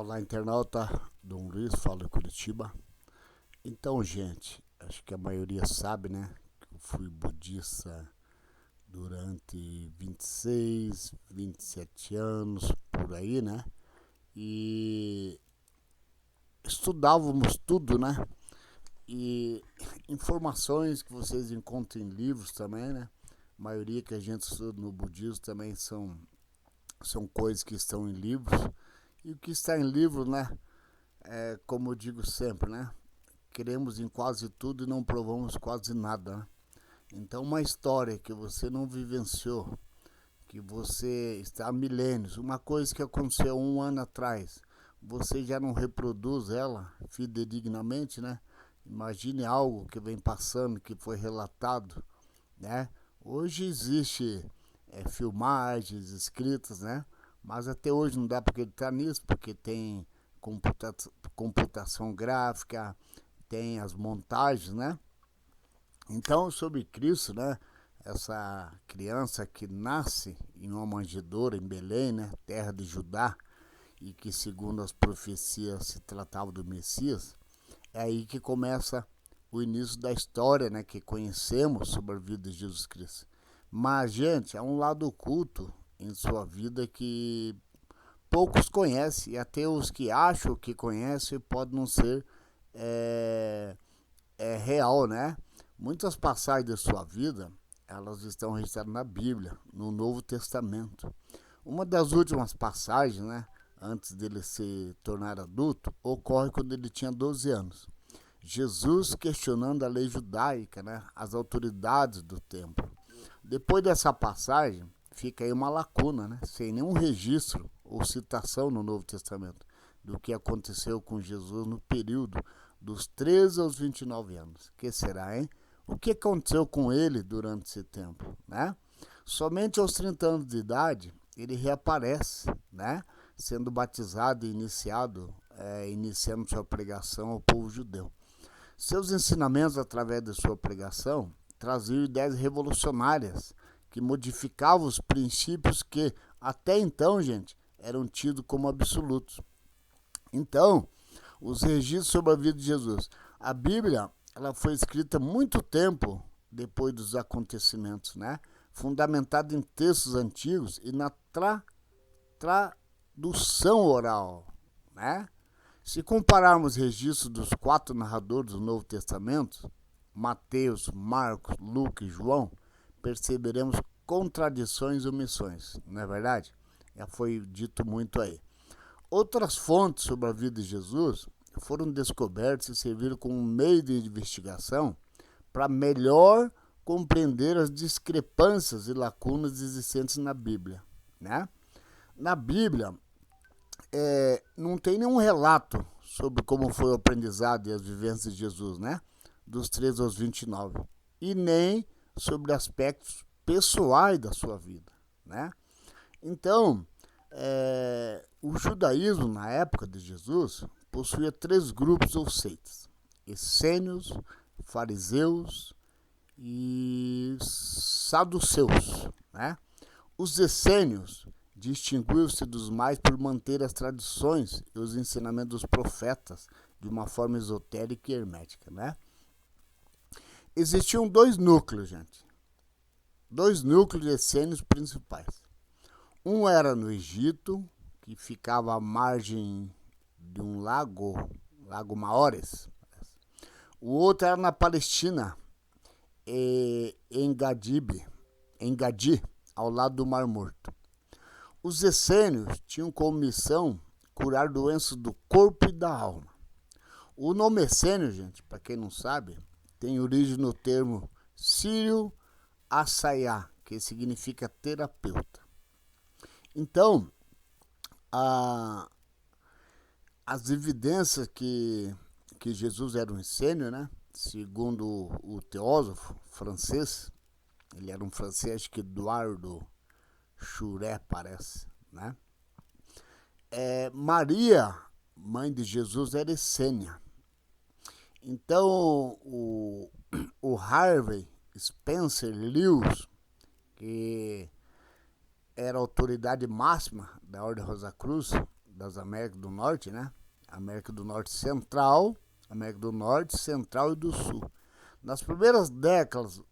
Olá, internauta. Dom Luiz, falo de Curitiba. Então, gente, acho que a maioria sabe, né? Que eu fui budista durante 26, 27 anos, por aí, né? E estudávamos tudo, né? E informações que vocês encontram em livros também, né? A maioria que a gente estuda no budismo também são coisas que estão em livros. E o que está em livro, né? Como eu digo sempre, né? Queremos em quase tudo e não provamos quase nada, né? Então, uma história que você não vivenciou, que você está há milênios, uma coisa que aconteceu 1 ano atrás, você já não reproduz ela fidedignamente, né? Imagine algo que vem passando, que foi relatado, né? Hoje existe filmagens escritas, né? Mas até hoje não dá para acreditar nisso, porque tem computação gráfica, tem as montagens, né? Então, sobre Cristo, né? Essa criança que nasce em uma manjedoura em Belém, né? Terra de Judá, e que segundo as profecias se tratava do Messias, é aí que começa o início da história, né? Que conhecemos sobre a vida de Jesus Cristo. Mas, gente, há um lado oculto em sua vida que poucos conhecem, e até os que acham que conhecem pode não ser é, real, né? Muitas passagens da sua vida, elas estão registradas na Bíblia, no Novo Testamento. Uma das últimas passagens, né, antes dele se tornar adulto, ocorre quando ele tinha 12 anos. Jesus questionando a lei judaica, né, as autoridades do templo. Depois dessa passagem, fica aí uma lacuna, né, sem nenhum registro ou citação no Novo Testamento do que aconteceu com Jesus no período dos 13 aos 29 anos. Que será, hein? O que aconteceu com ele durante esse tempo, né? Somente aos 30 anos de idade, ele reaparece, né? Sendo batizado e iniciando sua pregação ao povo judeu. Seus ensinamentos através de sua pregação traziam ideias revolucionárias que modificavam os princípios que até então, gente, eram tidos como absolutos. Então, os registros sobre a vida de Jesus. A Bíblia, ela foi escrita muito tempo depois dos acontecimentos, né? Fundamentada em textos antigos e na tradução oral, né? Se compararmos registros dos 4 narradores do Novo Testamento, Mateus, Marcos, Lucas e João, perceberemos contradições e omissões, não é verdade? Já foi dito muito aí. Outras fontes sobre a vida de Jesus foram descobertas e serviram como meio de investigação para melhor compreender as discrepâncias e lacunas existentes na Bíblia, né? Na Bíblia, não tem nenhum relato sobre como foi o aprendizado e as vivências de Jesus, né? Dos 13 aos 29. E nem sobre aspectos pessoais da sua vida, né? Então, o judaísmo, na época de Jesus, possuía 3 grupos ou seitas: essênios, fariseus e saduceus, né? Os essênios distinguiam-se dos mais por manter as tradições e os ensinamentos dos profetas de uma forma esotérica e hermética, né? Existiam 2 núcleos, gente. 2 núcleos essênios principais. Um era no Egito, que ficava à margem de um lago Maores. O outro era na Palestina, em Gadi, ao lado do Mar Morto. Os essênios tinham como missão curar doenças do corpo e da alma. O nome essênio, gente, para quem não sabe, tem origem no termo sírio assayá, que significa terapeuta. Então, as evidências que Jesus era um essênio, né? Segundo o teósofo francês, ele era um francês, acho que Eduardo Churé, parece, né? Maria, mãe de Jesus, era essênia. Então, o Harvey Spencer Lewis, que era a autoridade máxima da Ordem Rosa Cruz, das Américas do Norte, né? América do Norte Central, América do Norte, Central e do Sul. Nas primeiras décadas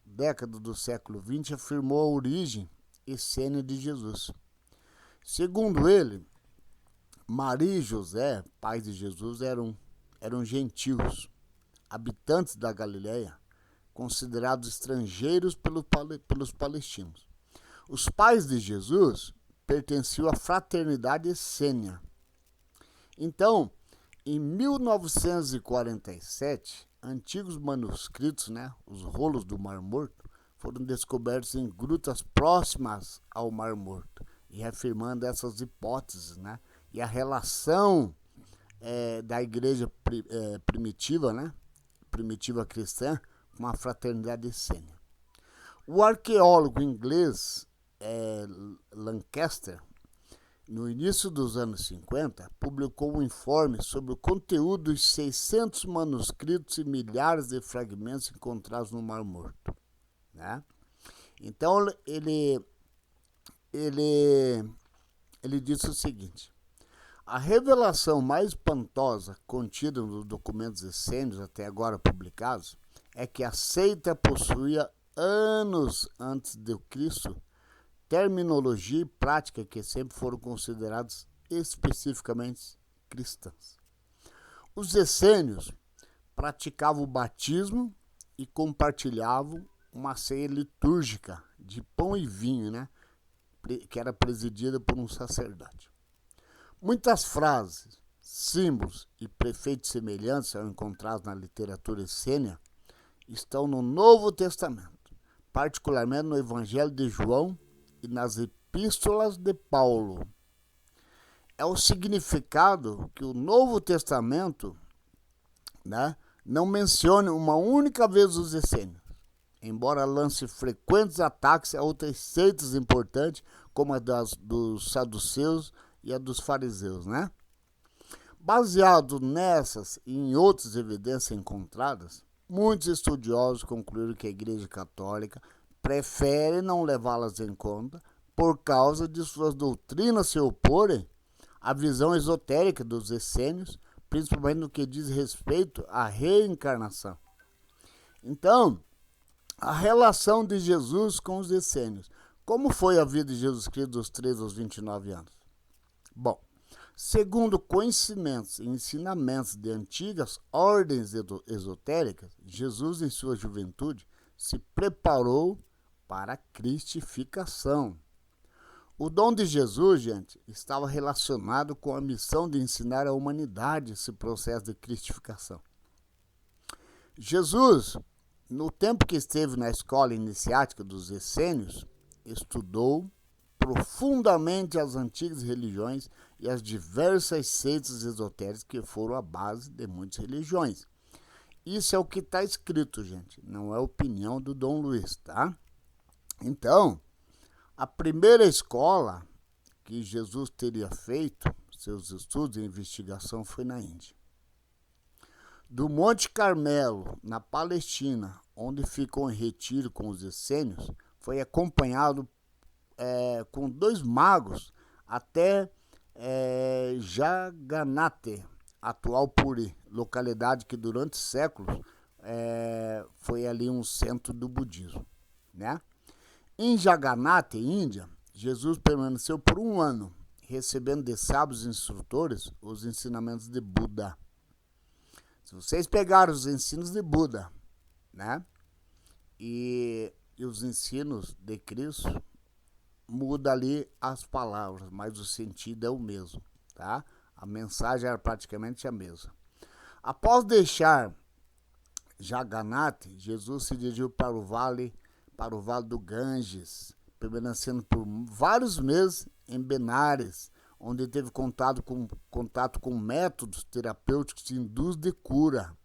do século XX, afirmou a origem essênia de Jesus. Segundo ele, Maria e José, pais de Jesus, eram gentios, habitantes da Galileia, considerados estrangeiros pelos palestinos. Os pais de Jesus pertenciam à fraternidade essênia. Então, em 1947, antigos manuscritos, né, os rolos do Mar Morto, foram descobertos em grutas próximas ao Mar Morto, e reafirmando essas hipóteses, né, e a relação da igreja primitiva, né, primitiva cristã, com a fraternidade essênia. O arqueólogo inglês Lancaster, no início dos anos 50, publicou um informe sobre o conteúdo dos 600 manuscritos e milhares de fragmentos encontrados no Mar Morto, né? Então, ele disse o seguinte: a revelação mais espantosa contida nos documentos essênios até agora publicados é que a seita possuía anos antes de Cristo terminologia e prática que sempre foram considerados especificamente cristãs. Os essênios praticavam o batismo e compartilhavam uma ceia litúrgica de pão e vinho, né, que era presidida por um sacerdote. Muitas frases, símbolos e prefeitos semelhantes ao encontrados na literatura essênia estão no Novo Testamento, particularmente no Evangelho de João e nas Epístolas de Paulo. É o significado que o Novo Testamento, né, não mencione uma única vez os essênios, embora lance frequentes ataques a outras seitas importantes, como a dos saduceus e a dos fariseus, né? Baseado nessas e em outras evidências encontradas, muitos estudiosos concluíram que a Igreja Católica prefere não levá-las em conta por causa de suas doutrinas se oporem à visão esotérica dos essênios, principalmente no que diz respeito à reencarnação. Então, a relação de Jesus com os essênios. Como foi a vida de Jesus Cristo dos 13 aos 29 anos? Bom, segundo conhecimentos e ensinamentos de antigas ordens esotéricas, Jesus, em sua juventude, se preparou para a cristificação. O dom de Jesus, gente, estava relacionado com a missão de ensinar à humanidade esse processo de cristificação. Jesus, no tempo que esteve na escola iniciática dos essênios, estudou profundamente as antigas religiões e as diversas seitas esotéricas que foram a base de muitas religiões. Isso é o que está escrito, gente, não é opinião do Dom Luiz, tá? Então, a primeira escola que Jesus teria feito seus estudos e investigação foi na Índia. Do Monte Carmelo, na Palestina, onde ficou em retiro com os essênios, foi acompanhado com 2 magos até Jagannath, atual Puri, localidade que durante séculos foi ali um centro do budismo, né? Em Jagannath, Índia, Jesus permaneceu por 1 ano, recebendo de sábios instrutores os ensinamentos de Buda. Se vocês pegarem os ensinos de Buda, né, e os ensinos de Cristo, muda ali as palavras, mas o sentido é o mesmo, tá? A mensagem era praticamente a mesma. Após deixar Jagannath, Jesus se dirigiu para o vale do Ganges, permanecendo por vários meses em Benares, onde teve contato com métodos terapêuticos hindus de cura.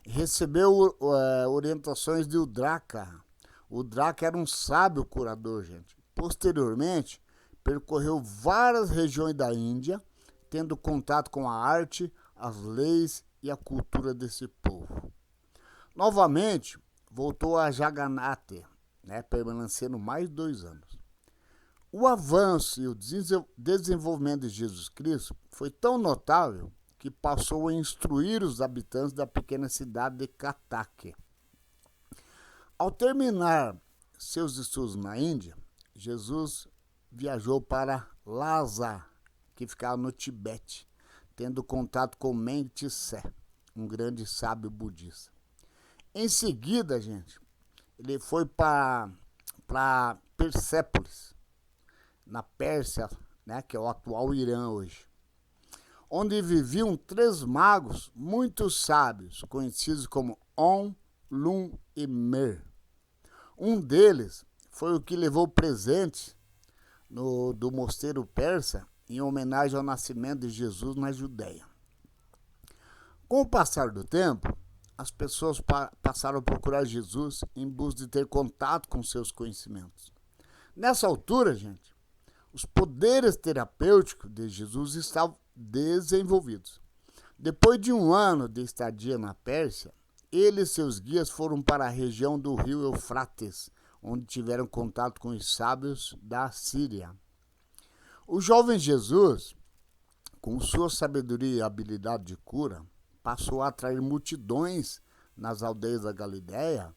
Recebeu orientações de Udraka. Udraka era um sábio curador, gente. Posteriormente, percorreu várias regiões da Índia, tendo contato com a arte, as leis e a cultura desse povo. Novamente, voltou a Jagannath, né, permanecendo mais 2 anos. O avanço e o desenvolvimento de Jesus Cristo foi tão notável que passou a instruir os habitantes da pequena cidade de Kataque. Ao terminar seus estudos na Índia, Jesus viajou para Lhasa, que ficava no Tibete, tendo contato com Meng Tse, um grande sábio budista. Em seguida, gente, ele foi para Persépolis, na Pérsia, né, que é o atual Irã hoje, onde viviam 3 magos muito sábios, conhecidos como On, Lum e Mer. Um deles foi o que levou presente do mosteiro persa em homenagem ao nascimento de Jesus na Judéia. Com o passar do tempo, as pessoas passaram a procurar Jesus em busca de ter contato com seus conhecimentos. Nessa altura, gente, os poderes terapêuticos de Jesus estavam desenvolvidos. Depois de 1 ano de estadia na Pérsia, ele e seus guias foram para a região do rio Eufrates, onde tiveram contato com os sábios da Síria. O jovem Jesus, com sua sabedoria e habilidade de cura, passou a atrair multidões nas aldeias da Galileia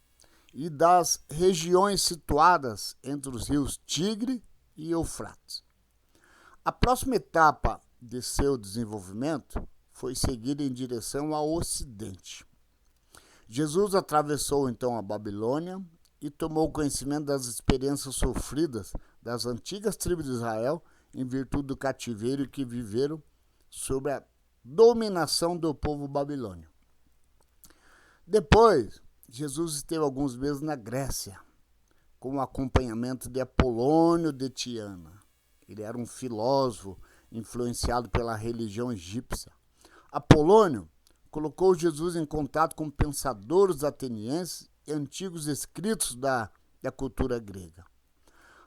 e das regiões situadas entre os rios Tigre e Eufrates. A próxima etapa de seu desenvolvimento foi seguir em direção ao Ocidente. Jesus atravessou então a Babilônia e tomou conhecimento das experiências sofridas das antigas tribos de Israel em virtude do cativeiro que viveram sob a dominação do povo babilônio. Depois, Jesus esteve alguns meses na Grécia, com o acompanhamento de Apolônio de Tiana. Ele era um filósofo influenciado pela religião egípcia. Apolônio colocou Jesus em contato com pensadores atenienses e antigos escritos da cultura grega.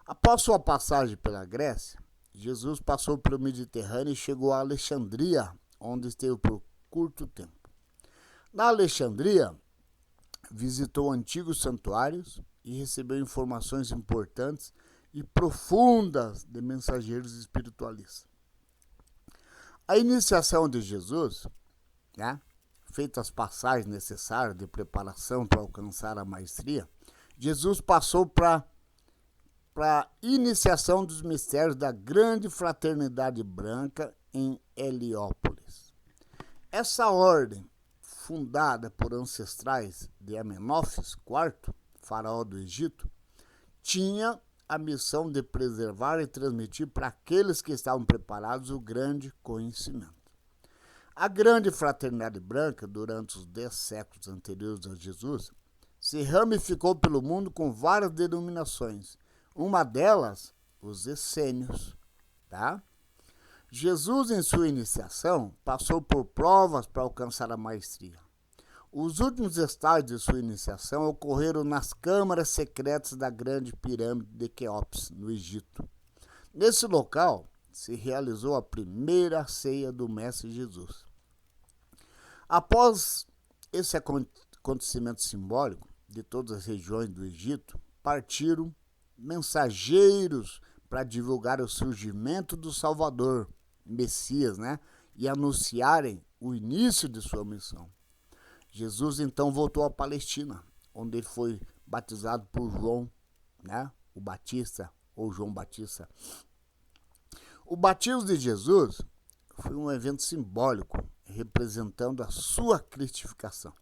Após sua passagem pela Grécia, Jesus passou pelo Mediterrâneo e chegou a Alexandria, onde esteve por curto tempo. Na Alexandria, visitou antigos santuários e recebeu informações importantes e profundas de mensageiros espiritualistas. A iniciação de Jesus, né, feitas as passagens necessárias de preparação para alcançar a maestria, Jesus passou para a iniciação dos mistérios da grande fraternidade branca em Heliópolis. Essa ordem, fundada por ancestrais de Amenófis IV, faraó do Egito, tinha a missão de preservar e transmitir para aqueles que estavam preparados o grande conhecimento. A grande fraternidade branca, durante os 10 séculos anteriores a Jesus, se ramificou pelo mundo com várias denominações. Uma delas, os essênios. Tá? Jesus, em sua iniciação, passou por provas para alcançar a maestria. Os últimos estágios de sua iniciação ocorreram nas câmaras secretas da grande pirâmide de Quéops, no Egito. Nesse local se realizou a primeira ceia do Mestre Jesus. Após esse acontecimento simbólico, de todas as regiões do Egito, partiram mensageiros para divulgar o surgimento do Salvador, Messias, né? E anunciarem o início de sua missão. Jesus então voltou à Palestina, onde ele foi batizado por João, né? O Batista, ou João Batista. O batismo de Jesus foi um evento simbólico, representando a sua cristificação.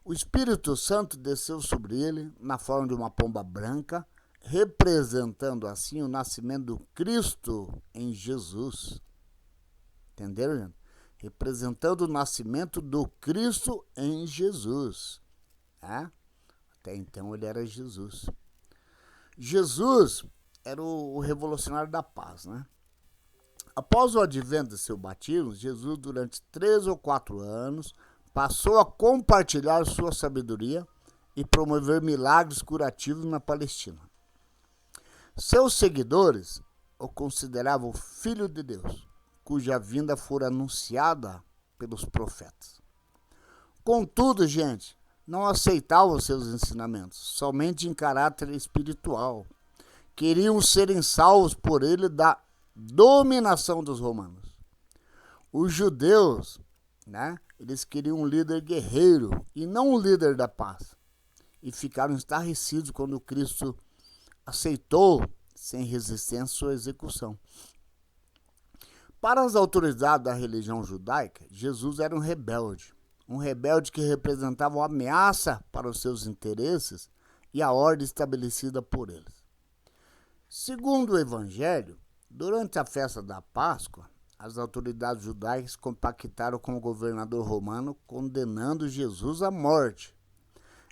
O Espírito Santo desceu sobre ele na forma de uma pomba branca, representando assim o nascimento do Cristo em Jesus. Entenderam, gente? Representando o nascimento do Cristo em Jesus. É? Até então ele era Jesus. Jesus era o revolucionário da paz, né? Após o advento de seu batismo, Jesus, durante 3 ou 4 anos, passou a compartilhar sua sabedoria e promover milagres curativos na Palestina. Seus seguidores o consideravam Filho de Deus, cuja vinda fora anunciada pelos profetas. Contudo, gente, não aceitavam seus ensinamentos, somente em caráter espiritual. queriam serem salvos por ele da dominação dos romanos. Os judeus, né, eles queriam um líder guerreiro e não um líder da paz. E ficaram estarrecidos quando Cristo aceitou, sem resistência, sua execução. Para as autoridades da religião judaica, Jesus era um rebelde que representava uma ameaça para os seus interesses e a ordem estabelecida por eles. Segundo o Evangelho, durante a festa da Páscoa, as autoridades judaicas compactaram com o governador romano, condenando Jesus à morte.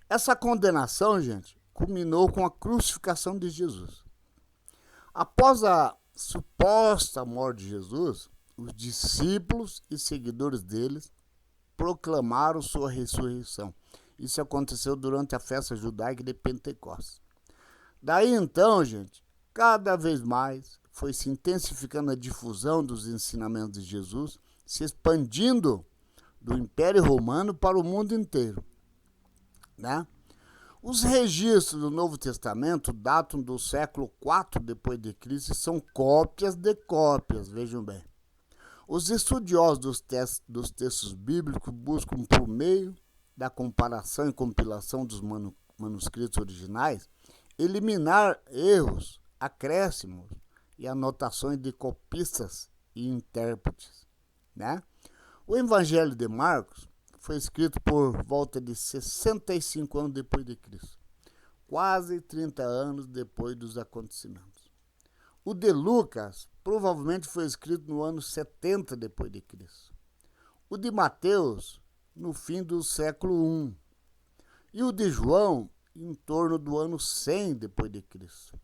Essa condenação, gente, culminou com a crucificação de Jesus. Após a suposta morte de Jesus, os discípulos e seguidores deles proclamaram sua ressurreição. Isso aconteceu durante a festa judaica de Pentecostes. Daí então, gente, cada vez mais foi se intensificando a difusão dos ensinamentos de Jesus, se expandindo do Império Romano para o mundo inteiro, né? Os registros do Novo Testamento datam do século IV depois de Cristo e são cópias de cópias, vejam bem. Os estudiosos dos textos bíblicos buscam, por meio da comparação e compilação dos manuscritos originais, eliminar erros, acréscimos e anotações de copistas e intérpretes, né? O Evangelho de Marcos foi escrito por volta de 65 anos depois de Cristo, quase 30 anos depois dos acontecimentos. O de Lucas provavelmente foi escrito no ano 70 depois de Cristo. O de Mateus no fim do século I e o de João em torno do ano 100 depois de Cristo.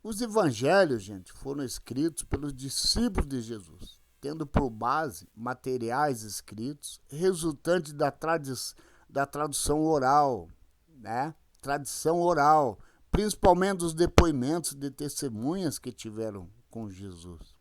Os evangelhos, gente, foram escritos pelos discípulos de Jesus, tendo por base materiais escritos resultantes da tradução oral, né? Tradição oral, principalmente dos depoimentos de testemunhas que tiveram com Jesus.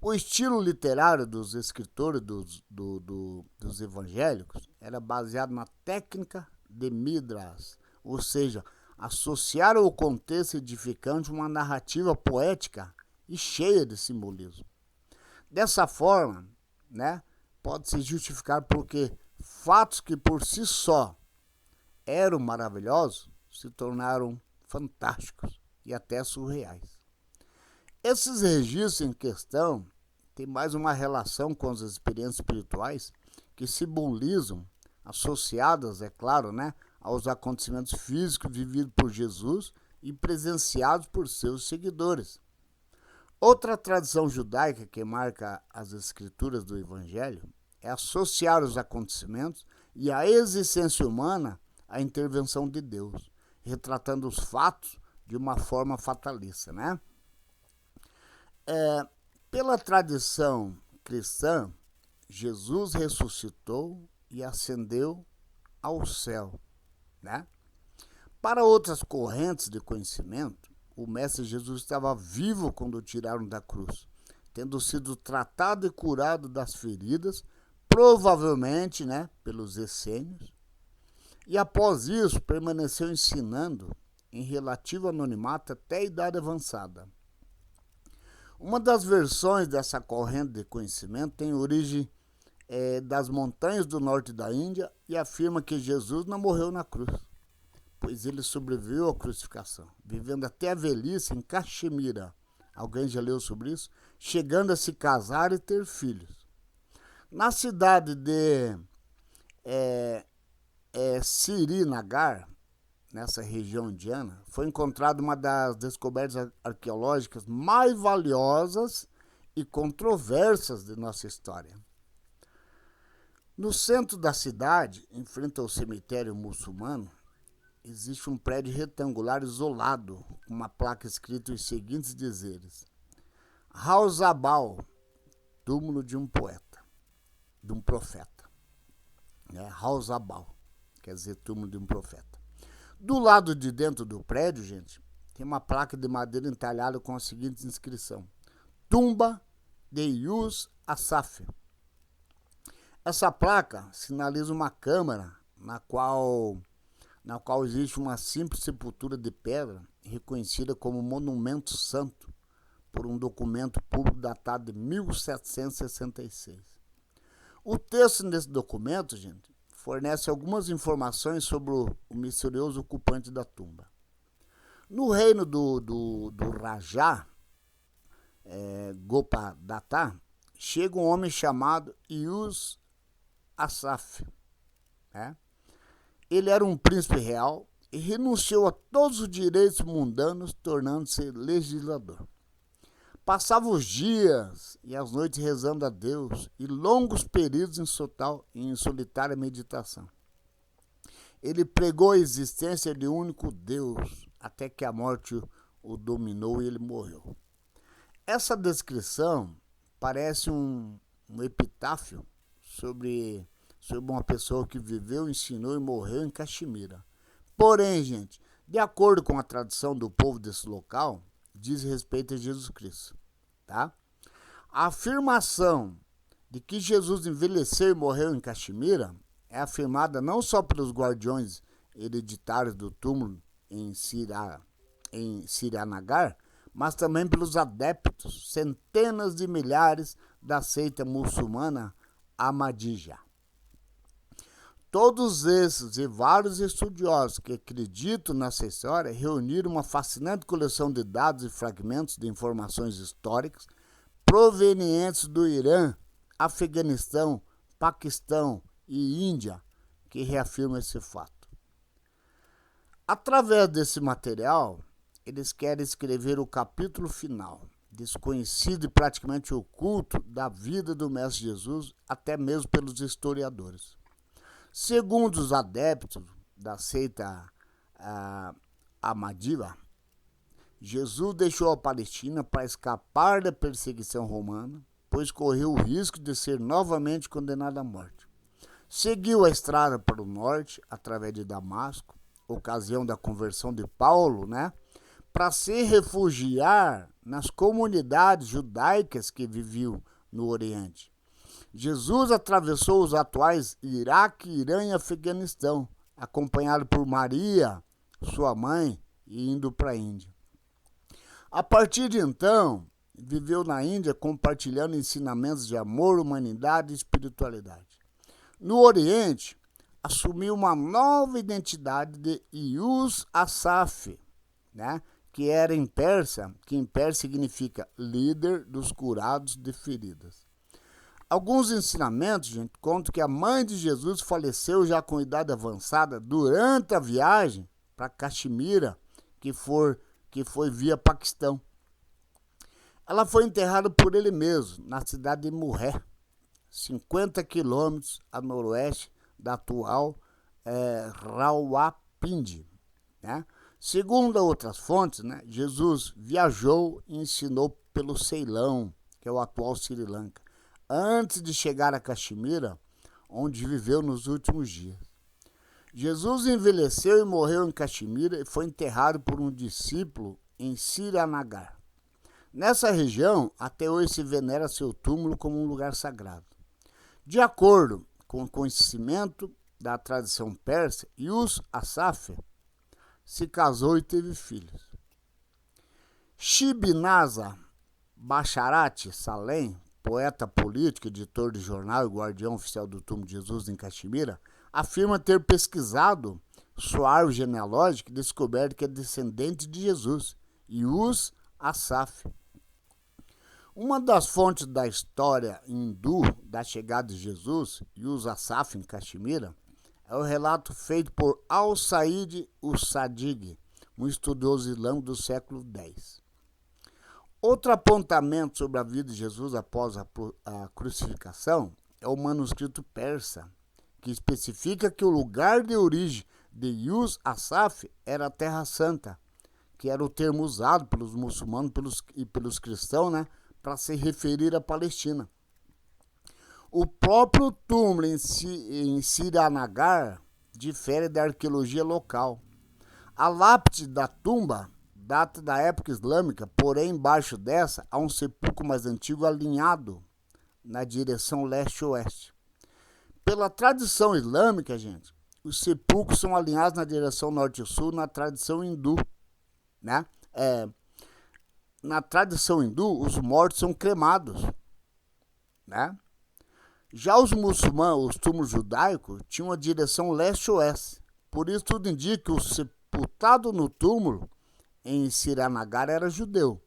O estilo literário dos escritores dos evangélicos era baseado na técnica de Midrash, ou seja, associaram o contexto edificante a uma narrativa poética e cheia de simbolismo. Dessa forma, né, pode-se justificar porque fatos que por si só eram maravilhosos se tornaram fantásticos e até surreais. Esses registros em questão têm mais uma relação com as experiências espirituais que simbolizam, associadas, é claro, né, aos acontecimentos físicos vividos por Jesus e presenciados por seus seguidores. Outra tradição judaica que marca as escrituras do Evangelho é associar os acontecimentos e a existência humana à intervenção de Deus, retratando os fatos de uma forma fatalista, né? Pela tradição cristã, Jesus ressuscitou e ascendeu ao céu, né? Para outras correntes de conhecimento, o Mestre Jesus estava vivo quando o tiraram da cruz, tendo sido tratado e curado das feridas, provavelmente, né, pelos essênios, e após isso permaneceu ensinando em relativo anonimato até a idade avançada. Uma das versões dessa corrente de conhecimento tem origem das montanhas do norte da Índia e afirma que Jesus não morreu na cruz, pois ele sobreviveu à crucificação, vivendo até a velhice em Caxemira. Alguém já leu sobre isso? Chegando a se casar e ter filhos. Na cidade de Srinagar, nessa região indiana, foi encontrada uma das descobertas arqueológicas mais valiosas e controversas de nossa história. No centro da cidade, em frente ao cemitério muçulmano, existe um prédio retangular isolado, com uma placa escrita os seguintes dizeres: Rauzabal, túmulo de um poeta, de um profeta. Rauzabal, quer dizer túmulo de um profeta. Do lado de dentro do prédio, gente, tem uma placa de madeira entalhada com a seguinte inscrição: Tumba de Yus Asaf. Essa placa sinaliza uma câmara na qual na qual existe uma simples sepultura de pedra, reconhecida como monumento santo por um documento público datado de 1766. O texto desse documento, gente, fornece algumas informações sobre o misterioso ocupante da tumba. No reino do Rajá, Gopadatta, chega um homem chamado Yus Asaf. Ele era um príncipe real e renunciou a todos os direitos mundanos, tornando-se legislador. Passava os dias e as noites rezando a Deus e longos períodos em solitária meditação. Ele pregou a existência de um único Deus, até que a morte o dominou e ele morreu. Essa descrição parece um epitáfio sobre uma pessoa que viveu, ensinou e morreu em Caxemira. Porém, gente, de acordo com a tradição do povo desse local, diz respeito a Jesus Cristo. Tá? A afirmação de que Jesus envelheceu e morreu em Caxemira é afirmada não só pelos guardiões hereditários do túmulo em Srinagar, mas também pelos adeptos, centenas de milhares da seita muçulmana Ahmadiyya. Todos esses e vários estudiosos que acreditam nessa história reuniram uma fascinante coleção de dados e fragmentos de informações históricas provenientes do Irã, Afeganistão, Paquistão e Índia, que reafirmam esse fato. Através desse material, eles querem escrever o capítulo final, desconhecido e praticamente oculto, da vida do Mestre Jesus, até mesmo pelos historiadores. Segundo os adeptos da seita Ahmadiyya, Jesus deixou a Palestina para escapar da perseguição romana, pois correu o risco de ser novamente condenado à morte. Seguiu a estrada para o norte, através de Damasco, ocasião da conversão de Paulo, para se refugiar nas comunidades judaicas que viviam no Oriente. Jesus atravessou os atuais Iraque, Irã e Afeganistão, acompanhado por Maria, sua mãe, e indo para a Índia. A partir de então, viveu na Índia compartilhando ensinamentos de amor, humanidade e espiritualidade. No Oriente, assumiu uma nova identidade de Yus Asaf, que em persa significa líder dos curados de feridas. Alguns ensinamentos, gente, contam que a mãe de Jesus faleceu já com idade avançada durante a viagem para Caxemira, que foi via Paquistão. Ela foi enterrada por ele mesmo, na cidade de Murré, 50 quilômetros a noroeste da atual Rawalpindi. Segundo outras fontes, Jesus viajou e ensinou pelo Ceilão, que é o atual Sri Lanka, antes de chegar a Caxemira, onde viveu nos últimos dias. Jesus envelheceu e morreu em Caxemira e foi enterrado por um discípulo em Srinagar. Nessa região, até hoje se venera seu túmulo como um lugar sagrado. De acordo com o conhecimento da tradição persa, Yus Asaf se casou e teve filhos. Shibnaza Basharat Salem, poeta político, editor de jornal e guardião oficial do túmulo de Jesus em Caxemira, afirma ter pesquisado sua árvore genealógica e descoberto que é descendente de Jesus, Yus Asaf. Uma das fontes da história hindu da chegada de Jesus, Yus Asaf em Caxemira, é o relato feito por Al-Said Usadig, um estudioso islâmico do século X. Outro apontamento sobre a vida de Jesus após a crucificação é o manuscrito persa, que especifica que o lugar de origem de Yus Asaf era a Terra Santa, que era o termo usado pelos muçulmanos e pelos cristãos, para se referir à Palestina. O próprio túmulo em Srinagar difere da arqueologia local. A lápide da tumba data da época islâmica, porém embaixo dessa há um sepulcro mais antigo alinhado na direção leste-oeste. Pela tradição islâmica, gente, os sepulcros são alinhados na direção norte-sul na tradição hindu, né? Na tradição hindu, os mortos são cremados, né? Já os muçulmanos, os túmulos judaicos, tinham a direção leste-oeste. Por isso, tudo indica que o sepultado no túmulo em Srinagar era judeu.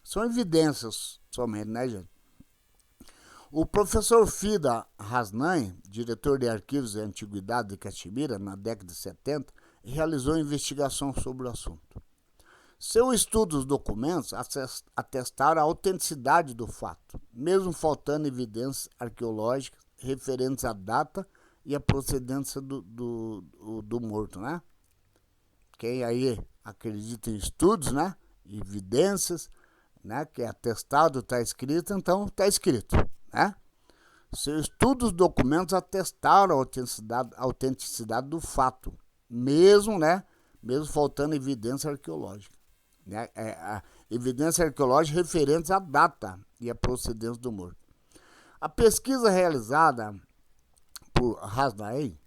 São evidências somente, né, gente? O professor Fida Hasnain, diretor de arquivos e antiguidades de Caxemira, na década de 70, realizou investigação sobre o assunto. Seu estudo dos documentos atestaram a autenticidade do fato, mesmo faltando evidências arqueológicas referentes à data e à procedência do morto, né? Quem aí acredita em estudos, né? Evidências, né? Que é atestado, está escrito, então está escrito, né? Seu estudo dos documentos atestaram a autenticidade do fato, mesmo, né? Mesmo faltando evidência arqueológica. Né? A evidência arqueológica referente à data e à procedência do morto. A pesquisa realizada por Hasnain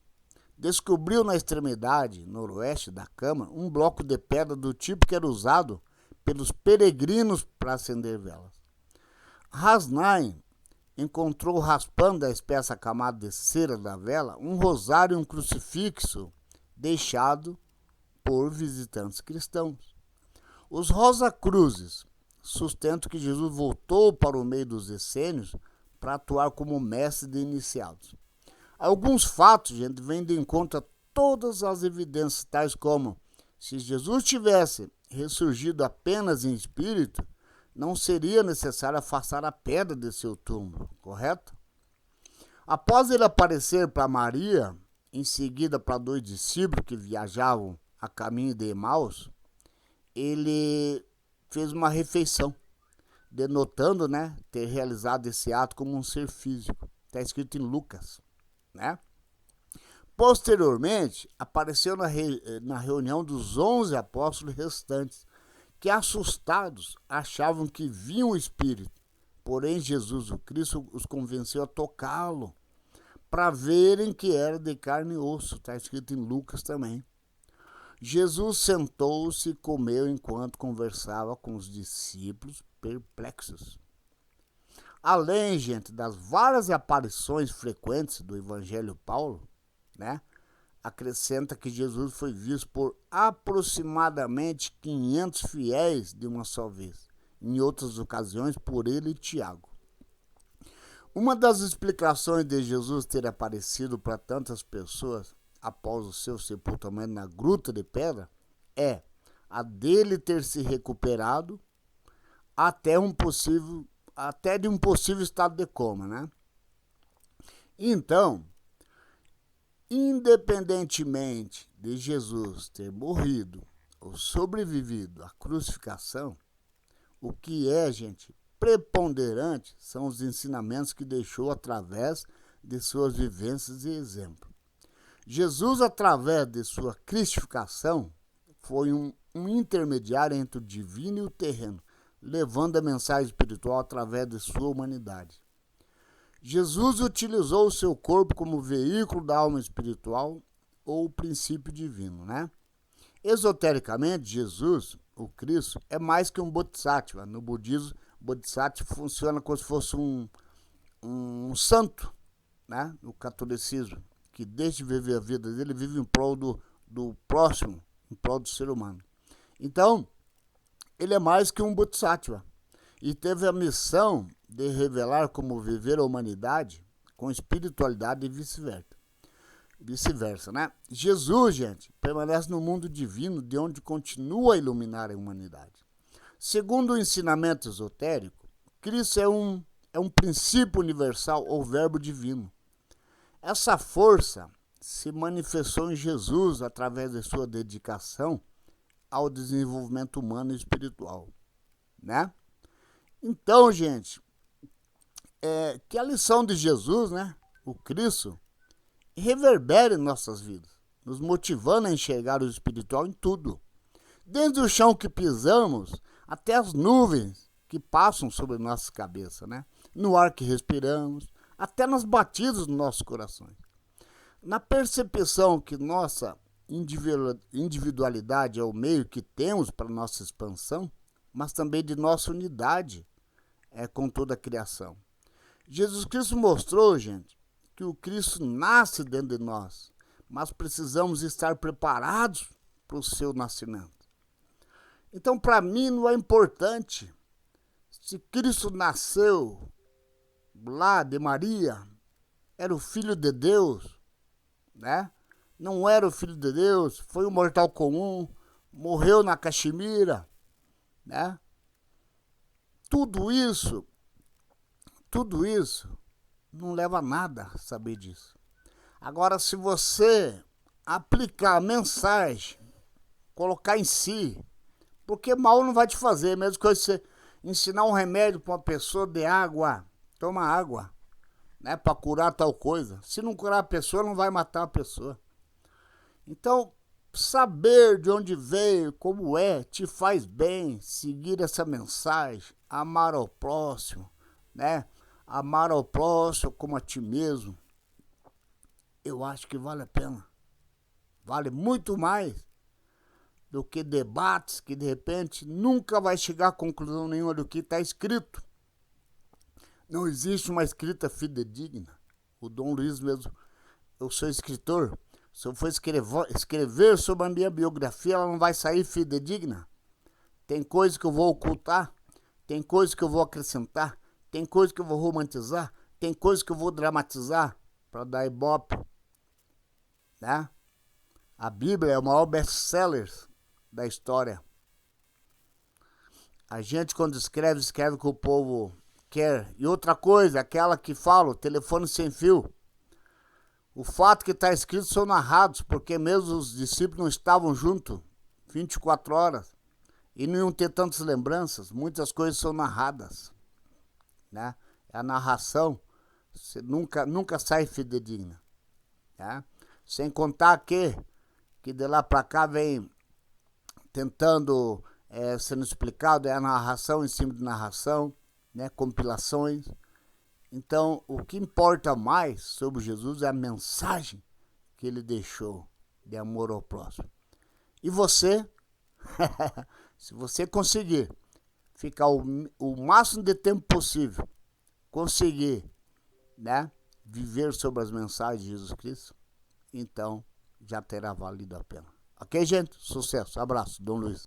descobriu na extremidade noroeste da câmara um bloco de pedra do tipo que era usado pelos peregrinos para acender velas. Hasnain encontrou, raspando a espessa camada de cera da vela, um rosário e um crucifixo deixado por visitantes cristãos. Os Rosa-Cruzes sustentam que Jesus voltou para o meio dos essênios para atuar como mestre de iniciados. Alguns fatos, gente, vêm de encontro a todas as evidências, tais como: se Jesus tivesse ressurgido apenas em espírito, não seria necessário afastar a pedra de seu túmulo, correto? Após ele aparecer para Maria, em seguida para 2 discípulos que viajavam a caminho de Emaús, ele fez uma refeição, denotando, né, ter realizado esse ato como um ser físico. Está escrito em Lucas, né? Posteriormente, apareceu na reunião dos 11 apóstolos restantes, que, assustados, achavam que viam o Espírito. Porém, Jesus, o Cristo, os convenceu a tocá-lo, para verem que era de carne e osso. Está escrito em Lucas também. Jesus sentou-se e comeu enquanto conversava com os discípulos perplexos. Além, gente, das várias aparições frequentes do Evangelho Paulo, né, acrescenta que Jesus foi visto por aproximadamente 500 fiéis de uma só vez, em outras ocasiões por ele e Tiago. Uma das explicações de Jesus ter aparecido para tantas pessoas após o seu sepultamento na Gruta de Pedra é a dele ter se recuperado até de um possível estado de coma, né? Então, independentemente de Jesus ter morrido ou sobrevivido à crucificação, o que é, gente, preponderante são os ensinamentos que deixou através de suas vivências e exemplos. Jesus, através de sua cristificação, foi um intermediário entre o divino e o terreno, levando a mensagem espiritual através de sua humanidade. Jesus utilizou o seu corpo como veículo da alma espiritual ou o princípio divino, né? Esotericamente, Jesus, o Cristo, é mais que um Bodhisattva. No budismo, Bodhisattva funciona como se fosse um santo, né? No catolicismo, que desde viver a vida dele, vive em prol do próximo, em prol do ser humano. Então, ele é mais que um Bodhisattva e teve a missão de revelar como viver a humanidade com espiritualidade e vice-versa, né? Jesus, gente, permanece no mundo divino, de onde continua a iluminar a humanidade. Segundo o ensinamento esotérico, Cristo é um princípio universal ou verbo divino. Essa força se manifestou em Jesus através de sua dedicação ao desenvolvimento humano e espiritual, né? Então, gente, que a lição de Jesus, né, o Cristo, reverbere em nossas vidas, nos motivando a enxergar o espiritual em tudo, desde o chão que pisamos até as nuvens que passam sobre nossas cabeças, né? No ar que respiramos, até nas batidas dos nossos corações. Na percepção que nossa individualidade é o meio que temos para nossa expansão, mas também de nossa unidade com toda a criação. Jesus Cristo mostrou, gente, que o Cristo nasce dentro de nós, mas precisamos estar preparados para o seu nascimento. Então, para mim, não é importante se Cristo nasceu lá de Maria, era o Filho de Deus, né? Não era o Filho de Deus, foi um mortal comum, morreu na Caxemira, né? Tudo isso não leva a nada saber disso. Agora, se você aplicar a mensagem, colocar em si, porque mal não vai te fazer, mesmo que você ensinar um remédio para uma pessoa de água, toma água, né, para curar tal coisa. Se não curar a pessoa, não vai matar a pessoa. Então, saber de onde veio, como é, te faz bem, seguir essa mensagem, amar ao próximo, né? Amar ao próximo como a ti mesmo, eu acho que vale a pena. Vale muito mais do que debates que de repente nunca vai chegar a conclusão nenhuma do que está escrito. Não existe uma escrita fidedigna. O Dom Luiz mesmo, eu sou escritor, se eu for escrever sobre a minha biografia, ela não vai sair fidedigna. Tem coisas que eu vou ocultar, tem coisas que eu vou acrescentar, tem coisas que eu vou romantizar, tem coisas que eu vou dramatizar para dar ibope, né? A Bíblia é o maior best-seller da história. A gente, quando escreve o que o povo quer. E outra coisa, aquela que fala, telefone sem fio. O fato que está escrito são narrados, porque mesmo os discípulos não estavam juntos 24 horas e não iam ter tantas lembranças. Muitas coisas são narradas, né? A narração nunca sai fidedigna, né? Sem contar que de lá para cá vem tentando sendo explicado, a narração em cima de narração, né? Compilações. Então, o que importa mais sobre Jesus é a mensagem que ele deixou de amor ao próximo. E você, se você conseguir ficar o máximo de tempo possível, conseguir, né, viver sobre as mensagens de Jesus Cristo, então já terá valido a pena. Ok, gente? Sucesso. Abraço. Dom Luiz.